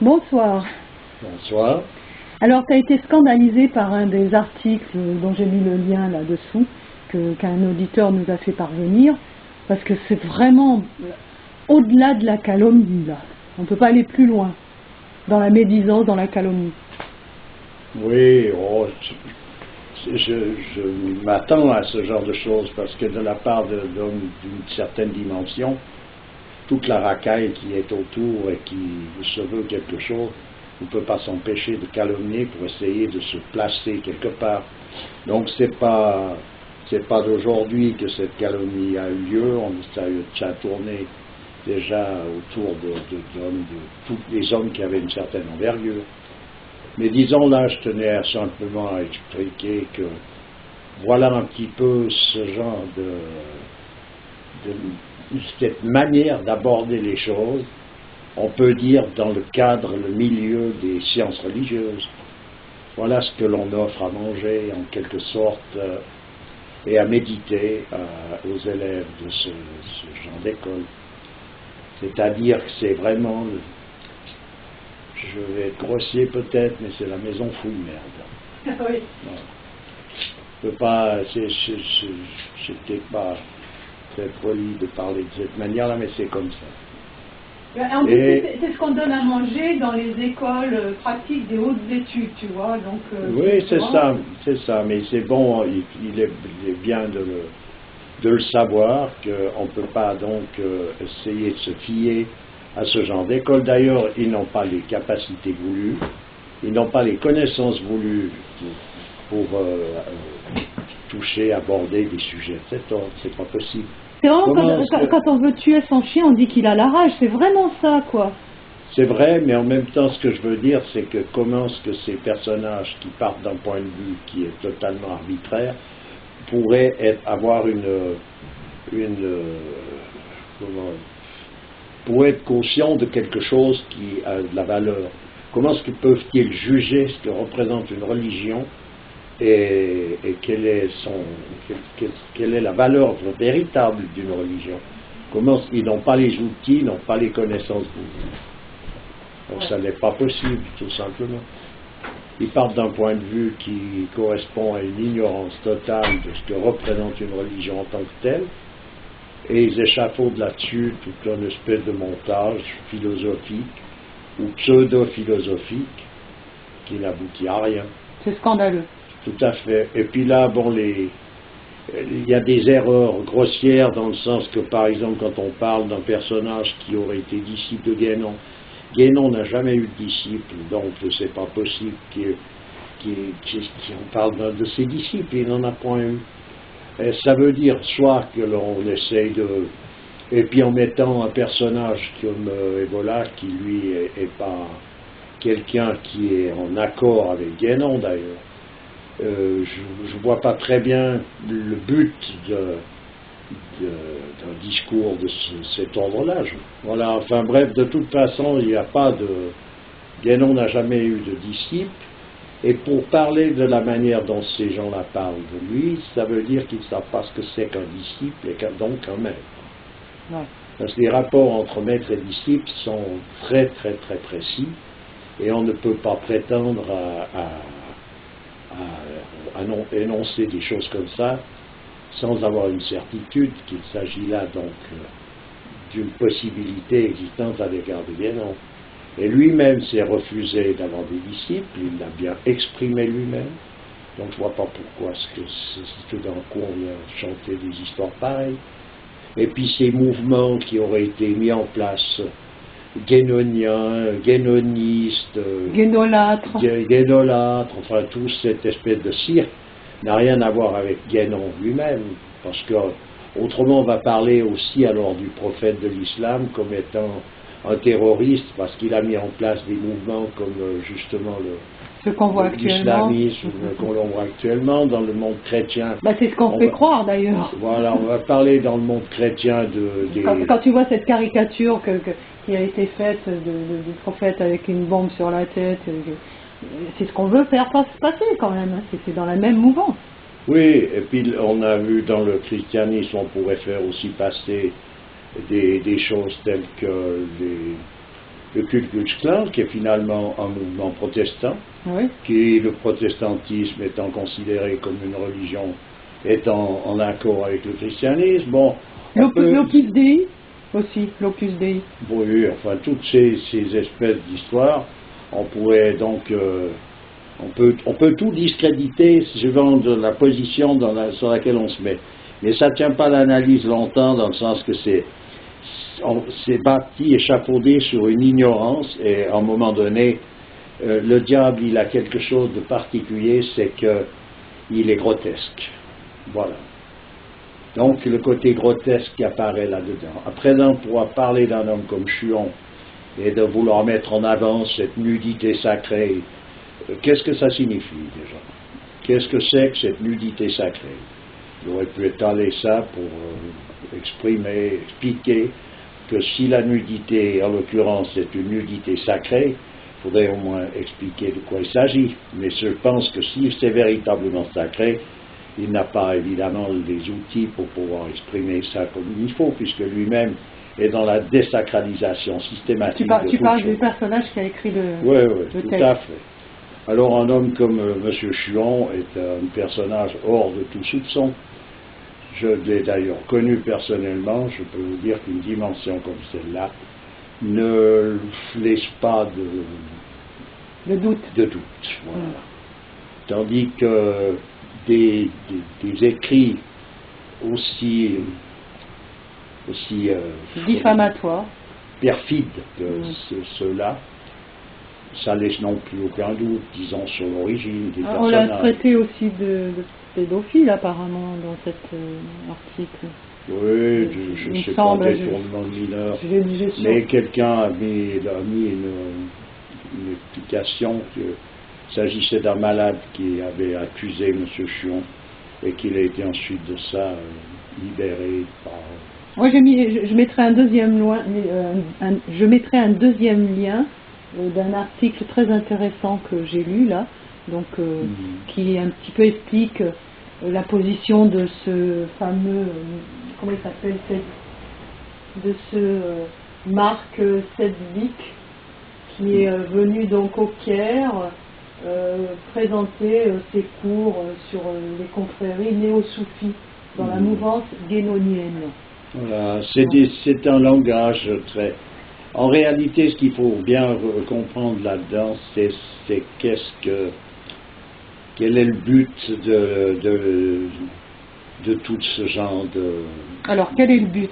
Bonsoir. Bonsoir. Alors, tu as été scandalisé par un des articles dont j'ai mis le lien là-dessous, qu'un auditeur nous a fait parvenir, parce que c'est vraiment au-delà de la calomnie, là. On ne peut pas aller plus loin dans la médisance, dans la calomnie. Oui, je m'attends à ce genre de choses, parce que de la part d'hommes d'une certaine dimension, toute la racaille qui est autour et qui se veut quelque chose, on ne peut pas s'empêcher de calomnier pour essayer de se placer quelque part. Donc c'est pas d'aujourd'hui que cette calomnie a eu lieu, ça a tourné déjà autour de tous les hommes qui avaient une certaine envergure. Mais disons là, je tenais simplement à expliquer que voilà un petit peu ce genre cette manière d'aborder les choses, on peut dire dans le cadre, le milieu des sciences religieuses. Voilà ce que l'on offre à manger en quelque sorte et à méditer aux élèves de ce genre d'école. C'est-à-dire que c'est vraiment, je vais être grossier peut-être, mais c'est la maison fouille merde. Oui. Je peux pas, c'était pas très poli de parler de cette manière-là, mais c'est comme ça. En plus, c'est ce qu'on donne à manger dans les écoles pratiques des hautes études, tu vois. Donc, oui, c'est ça, mais c'est bon, il est bien de le savoir, qu'on ne peut pas donc essayer de se fier à ce genre d'école. D'ailleurs, ils n'ont pas les capacités voulues, ils n'ont pas les connaissances voulues pour toucher, aborder des sujets de cet ordre, c'est pas possible. C'est vraiment quand on veut tuer son chien, on dit qu'il a la rage, c'est vraiment ça, quoi. C'est vrai, mais en même temps, ce que je veux dire, c'est que comment est-ce que ces personnages qui partent d'un point de vue qui est totalement arbitraire pourraient avoir pourraient être conscients de quelque chose qui a de la valeur. Comment est-ce qu'ils peuvent-ils juger ce que représente une religion et quelle est la valeur véritable d'une religion? Comment ils n'ont pas les outils, n'ont pas les connaissances. Donc ça n'est pas possible, tout simplement. Ils partent d'un point de vue qui correspond à une ignorance totale de ce que représente une religion en tant que telle, et ils échafaudent là-dessus toute une espèce de montage philosophique ou pseudo-philosophique qui n'aboutit à rien. C'est scandaleux. Tout à fait. Et puis là, bon, il y a des erreurs grossières dans le sens que, par exemple, quand on parle d'un personnage qui aurait été disciple de Guénon, Guénon n'a jamais eu de disciple, donc c'est pas possible qu'on parle d'un de ses disciples, il n'en a point eu. Et ça veut dire soit que l'on essaye de... Et puis en mettant un personnage comme Evola, qui lui est pas quelqu'un qui est en accord avec Guénon d'ailleurs, je ne vois pas très bien le but d'un discours de cet ordre-là. Voilà, enfin bref, de toute façon, il n'y a pas de... Guénon n'a jamais eu de disciple, et pour parler de la manière dont ces gens-là parlent de lui, ça veut dire qu'ils ne savent pas ce que c'est qu'un disciple, et donc un maître. Ouais. Parce que les rapports entre maître et disciple sont très très très précis, et on ne peut pas prétendre à énoncer des choses comme ça sans avoir une certitude qu'il s'agit là donc d'une possibilité existante à l'égard de Guénon. Et lui-même s'est refusé d'avoir des disciples, il l'a bien exprimé lui-même, donc je ne vois pas pourquoi tout d'un coup on vient chanter des histoires pareilles. Et puis ces mouvements qui auraient été mis en place, guénoniens, guénonistes, guénolâtres, enfin toute cette espèce de cirque n'a rien à voir avec Guénon lui-même, parce que autrement on va parler aussi alors du prophète de l'islam comme étant un terroriste, parce qu'il a mis en place des mouvements comme justement l'islamisme qu'on voit actuellement dans le monde chrétien. C'est ce qu'on fait croire d'ailleurs. Voilà, on va parler dans le monde chrétien quand tu vois cette caricature qui a été faite du prophète avec une bombe sur la tête, c'est ce qu'on veut faire passer quand même, c'est dans la même mouvance. Oui, et puis on a vu dans le christianisme, on pourrait faire aussi passer des choses telles que le Ku Klux Klan, qui est finalement un mouvement protestant, Oui. qui le protestantisme étant considéré comme une religion étant en accord avec le christianisme. Bon, L'Opus Dei aussi, l'Opus Dei. oui, enfin toutes ces espèces d'histoires, on pourrait donc, on peut tout discréditer suivant de la position sur laquelle on se met. Mais ça ne tient pas l'analyse longtemps dans le sens que c'est bâti, échafaudé sur une ignorance et à un moment donné, le diable il a quelque chose de particulier, c'est qu'il est grotesque. Voilà. Donc le côté grotesque qui apparaît là-dedans. À présent, on pourra parler d'un homme comme Chuon et de vouloir mettre en avant cette nudité sacrée. Qu'est-ce que ça signifie déjà? Qu'est-ce que c'est que cette nudité sacrée? J'aurais pu étaler ça pour expliquer que si la nudité, en l'occurrence, est une nudité sacrée, il faudrait au moins expliquer de quoi il s'agit. Mais je pense que si c'est véritablement sacré, il n'a pas évidemment les outils pour pouvoir exprimer ça comme il faut, puisque lui-même est dans la désacralisation systématique. Tu parles du personnage qui a écrit le tout texte. à fait. Alors un homme comme M. Chuon est un personnage hors de tout soupçon. Je l'ai d'ailleurs connu personnellement, je peux vous dire qu'une dimension comme celle-là ne laisse pas de doute. Voilà. Tandis que des écrits aussi diffamatoires, perfides que ceux-là, ça laisse non plus aucun doute, disons, sur l'origine des personnages. On l'a traité aussi de pédophile apparemment dans cet article. Oui, je ne sais pas, détournement de mineurs. Mais quelqu'un a mis une explication qu'il s'agissait d'un malade qui avait accusé M. Chuon et qu'il a été ensuite de ça libéré par... Moi, je mettrai un deuxième lien d'un article très intéressant que j'ai lu là, donc qui un petit peu explique la position de ce fameux, comment il s'appelle, de ce Marc Sedgwick, qui est venu donc au Caire présenter ses cours sur les confréries néo-soufis dans la mouvance guénonienne. Voilà, c'est un langage très... En réalité, ce qu'il faut bien comprendre là-dedans, c'est quel est le but de tout ce genre de... Alors, quel est le but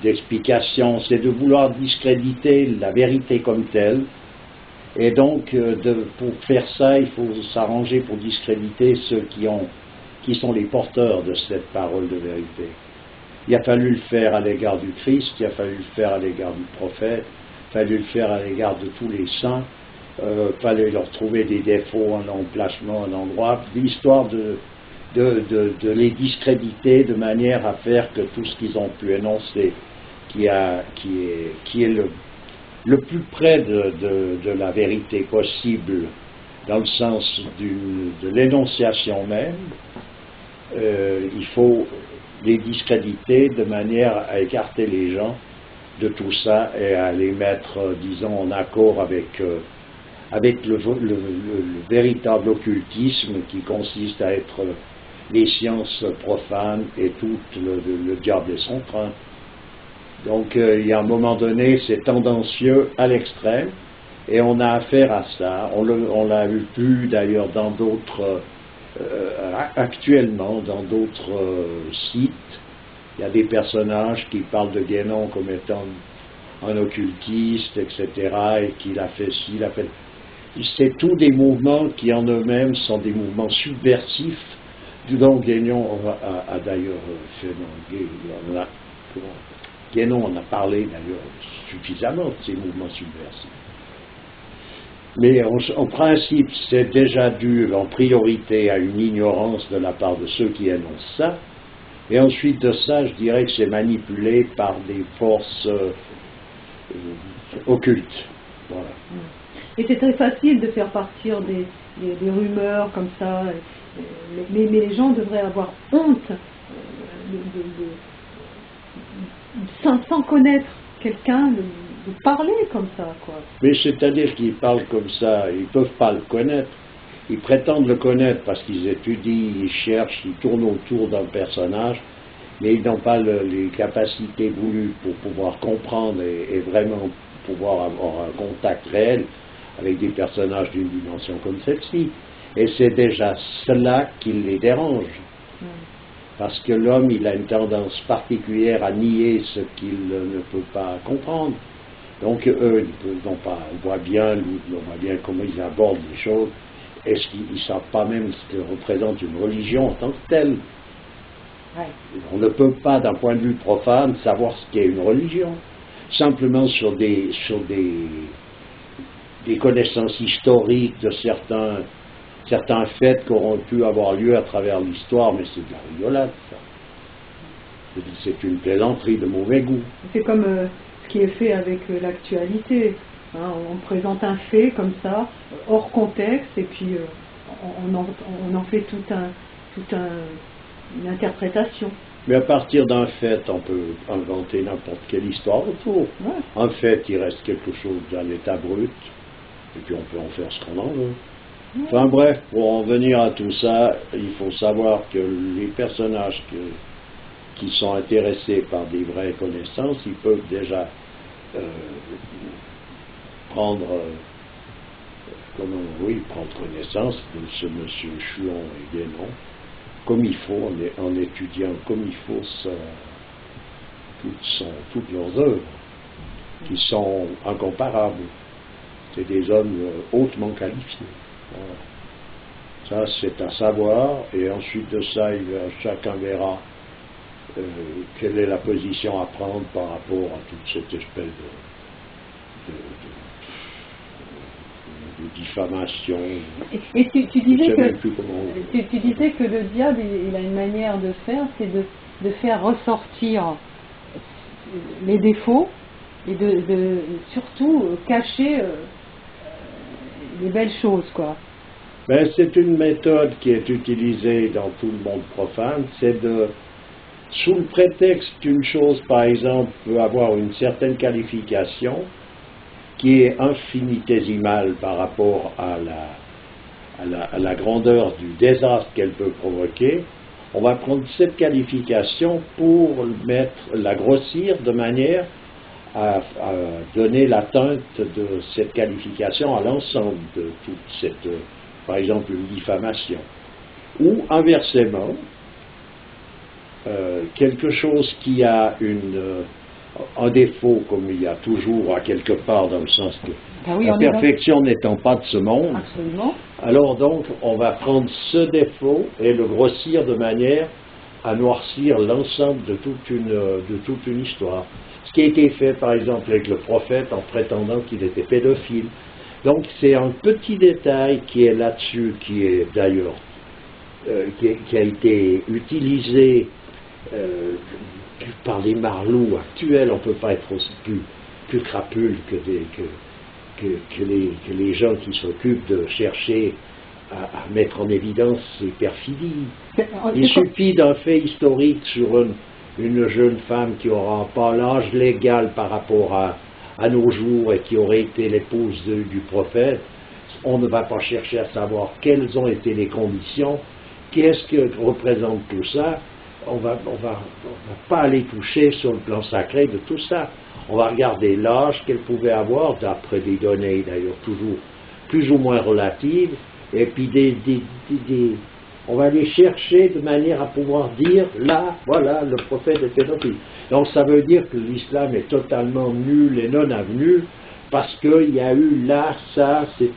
d'explication? C'est de vouloir discréditer la vérité comme telle. Et donc, pour faire ça, il faut s'arranger pour discréditer ceux qui sont les porteurs de cette parole de vérité. Il a fallu le faire à l'égard du Christ, il a fallu le faire à l'égard du prophète, il a fallu le faire à l'égard de tous les saints, il fallait leur trouver des défauts, un emplacement, un endroit, l'histoire de les discréditer de manière à faire que tout ce qu'ils ont pu énoncer, qui est le plus près de la vérité possible, dans le sens de l'énonciation même, il faut les discréditer de manière à écarter les gens de tout ça et à les mettre, disons, en accord avec le véritable occultisme qui consiste à être les sciences profanes et tout le diable et son train. Donc il y a un moment donné, c'est tendancieux à l'extrême et on a affaire à ça. On l'a vu d'ailleurs dans d'autres... actuellement, dans d'autres sites, il y a des personnages qui parlent de Guénon comme étant un occultiste, etc., et qu'il a fait ci, il a fait... C'est tous des mouvements qui en eux-mêmes sont des mouvements subversifs, dont Guénon a d'ailleurs fait... Guénon en a parlé d'ailleurs suffisamment de ces mouvements subversifs. Mais en principe, c'est déjà dû en priorité à une ignorance de la part de ceux qui énoncent ça. Et ensuite de ça, je dirais que c'est manipulé par des forces occultes. Voilà. Et c'est très facile de faire partir des rumeurs comme ça. Mais les gens devraient avoir honte sans connaître quelqu'un, parler comme ça, quoi. Mais c'est-à-dire qu'ils parlent comme ça, ils ne peuvent pas le connaître. Ils prétendent le connaître parce qu'ils étudient, ils cherchent, ils tournent autour d'un personnage, mais ils n'ont pas les capacités voulues pour pouvoir comprendre et vraiment pouvoir avoir un contact réel avec des personnages d'une dimension comme celle-ci. Et c'est déjà cela qui les dérange. Parce que l'homme, il a une tendance particulière à nier ce qu'il ne peut pas comprendre. Donc eux, on voit bien comment ils abordent les choses. Est-ce qu'ils ne savent pas même ce que représente une religion en tant que telle? Ouais. On ne peut pas, d'un point de vue profane, savoir ce qu'est une religion. Simplement sur des connaissances historiques de certains faits qui auront pu avoir lieu à travers l'histoire, mais c'est de la rigolade, ça. C'est une plaisanterie de mauvais goût. C'est comme ce qui est fait avec l'actualité. Hein, on présente un fait comme ça, hors contexte, et puis on en fait une interprétation. Mais à partir d'un fait, on peut inventer n'importe quelle histoire autour. Ouais. Un fait, il reste quelque chose d'un état brut, et puis on peut en faire ce qu'on en veut. Enfin bref, pour en venir à tout ça, il faut savoir que les personnages qui sont intéressés par des vraies connaissances, ils peuvent déjà prendre connaissance de ce monsieur Chuon et Guénon, comme il faut, en étudiant comme il faut toutes leurs œuvres, qui sont incomparables. C'est des hommes hautement qualifiés. Voilà. Ça, c'est à savoir, et ensuite de ça, chacun verra quelle est la position à prendre par rapport à toute cette espèce de diffamation. Et tu disais tu disais que le diable, il a une manière de faire, c'est de faire ressortir les défauts et de surtout cacher les belles choses, quoi. Ben, c'est une méthode qui est utilisée dans tout le monde profane, c'est sous le prétexte qu'une chose, par exemple, peut avoir une certaine qualification, qui est infinitésimale par rapport à la grandeur du désastre qu'elle peut provoquer, on va prendre cette qualification pour la grossir de manière à donner la teinte de cette qualification à l'ensemble de toute cette, par exemple, une diffamation. Ou inversement, quelque chose qui a un défaut, comme il y a toujours à quelque part, dans le sens que la perfection n'étant pas de ce monde. Absolument. Alors donc, on va prendre ce défaut et le grossir de manière à noircir l'ensemble de toute une histoire. Ce qui a été fait, par exemple, avec le prophète en prétendant qu'il était pédophile. Donc, c'est un petit détail qui est là-dessus, qui est d'ailleurs, qui a été utilisé par les marlous actuels. On ne peut pas être aussi plus crapule que les gens qui s'occupent de chercher à mettre en évidence ces perfidies. Il suffit d'un fait historique sur une jeune femme qui n'aura pas l'âge légal par rapport à nos jours et qui aurait été l'épouse du prophète. On ne va pas chercher à savoir quelles ont été les conditions, qu'est-ce que représente tout ça. On va pas aller toucher sur le plan sacré de tout ça. On va regarder l'âge qu'elle pouvait avoir, d'après des données d'ailleurs toujours plus ou moins relatives, et puis on va aller chercher de manière à pouvoir dire, là, voilà, le prophète est pédophile. Donc ça veut dire que l'islam est totalement nul et non avenu, parce qu'il y a eu là, ça, c'est...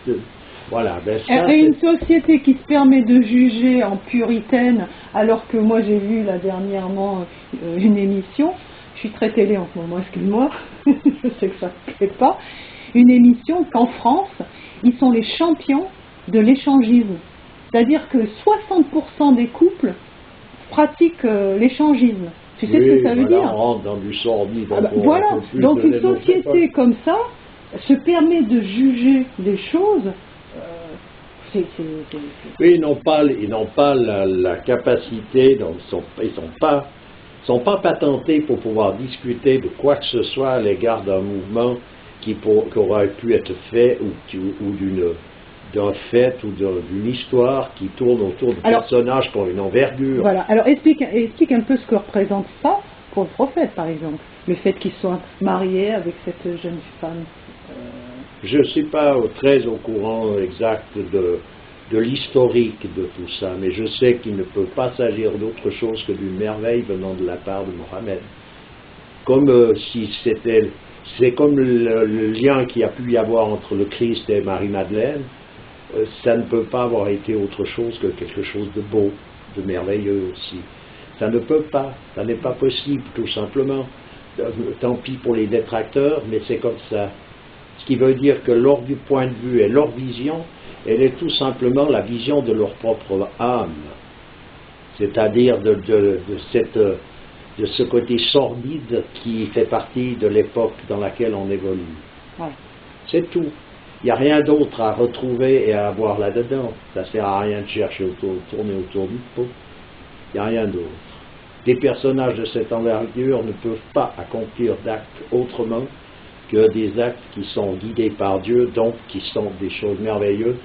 Voilà, ben ça, et une société qui se permet de juger en puritaine, alors que moi j'ai vu là dernièrement une émission, je suis très télé en ce moment, excuse-moi, je sais que ça ne plaît pas, une émission qu'en France, ils sont les champions de l'échangisme. C'est-à-dire que 60% des couples pratiquent l'échangisme. Tu sais ce que ça veut dire? On rentre dans du sordide. Voilà, donc une société comme ça se permet de juger les choses. Oui, ils n'ont pas la capacité, donc ils sont pas patentés pour pouvoir discuter de quoi que ce soit à l'égard d'un mouvement qui aurait pu être fait ou d'un fait ou d'une histoire qui tourne autour de personnages qui ont une envergure. Voilà, alors explique un peu ce que représente ça pour le prophète, par exemple. Le fait qu'il soit marié avec cette jeune femme. Je ne suis pas très au courant exact de l'historique de tout ça, mais je sais qu'il ne peut pas s'agir d'autre chose que d'une merveille venant de la part de Mohammed. Comme si c'était... C'est comme le lien qu'il y a pu y avoir entre le Christ et Marie-Madeleine. Ça ne peut pas avoir été autre chose que quelque chose de beau, de merveilleux aussi. Ça ne peut pas, ça n'est pas possible, tout simplement. Tant pis pour les détracteurs, mais c'est comme ça. Ce qui veut dire que leur du point de vue et leur vision, elle est tout simplement la vision de leur propre âme. C'est-à-dire de ce côté sordide qui fait partie de l'époque dans laquelle on évolue. Ouais. C'est tout. Il n'y a rien d'autre à retrouver et à avoir là-dedans. Ça ne sert à rien de chercher tourner autour du pot. Il n'y a rien d'autre. Des personnages de cette envergure ne peuvent pas accomplir d'actes autrement que des actes qui sont guidés par Dieu, donc qui sont des choses merveilleuses,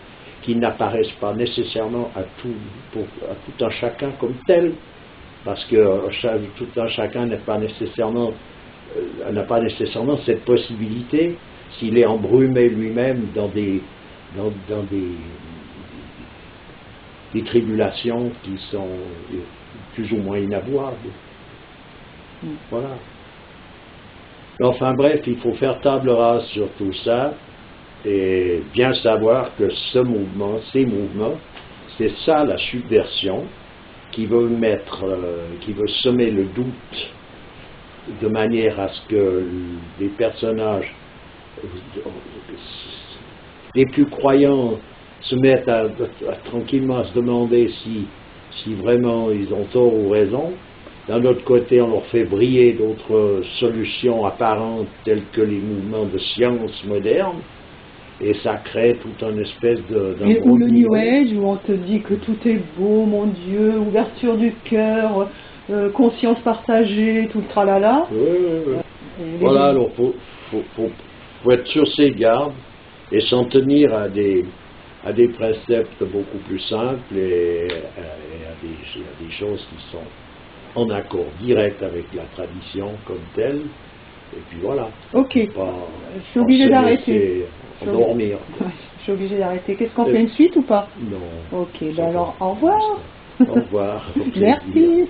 qui n'apparaissent pas nécessairement à tout un chacun comme tel, parce que tout un chacun n'a pas nécessairement cette possibilité s'il est embrumé lui-même dans des tribulations qui sont plus ou moins inavouables. Voilà. Enfin bref, il faut faire table rase sur tout ça et bien savoir que ces mouvements, c'est ça la subversion qui veut semer le doute de manière à ce que les personnages les plus croyants se mettent tranquillement à se demander si vraiment ils ont tort ou raison. D'un autre côté, on leur fait briller d'autres solutions apparentes telles que les mouvements de science moderne, et ça crée toute une espèce ou le New Age, où on te dit que tout est beau, mon Dieu, ouverture du cœur, conscience partagée, tout le tralala. Oui. Voilà, alors faut être sur ses gardes et s'en tenir à des préceptes beaucoup plus simples et à des choses qui sont en accord direct avec la tradition comme telle. Et puis voilà. Ok. Je suis obligé d'arrêter. Dormir. Je suis obligé d'arrêter. Qu'est-ce qu'on fait, une suite ou pas? Non. Ok, ben alors au revoir. Au revoir. Merci.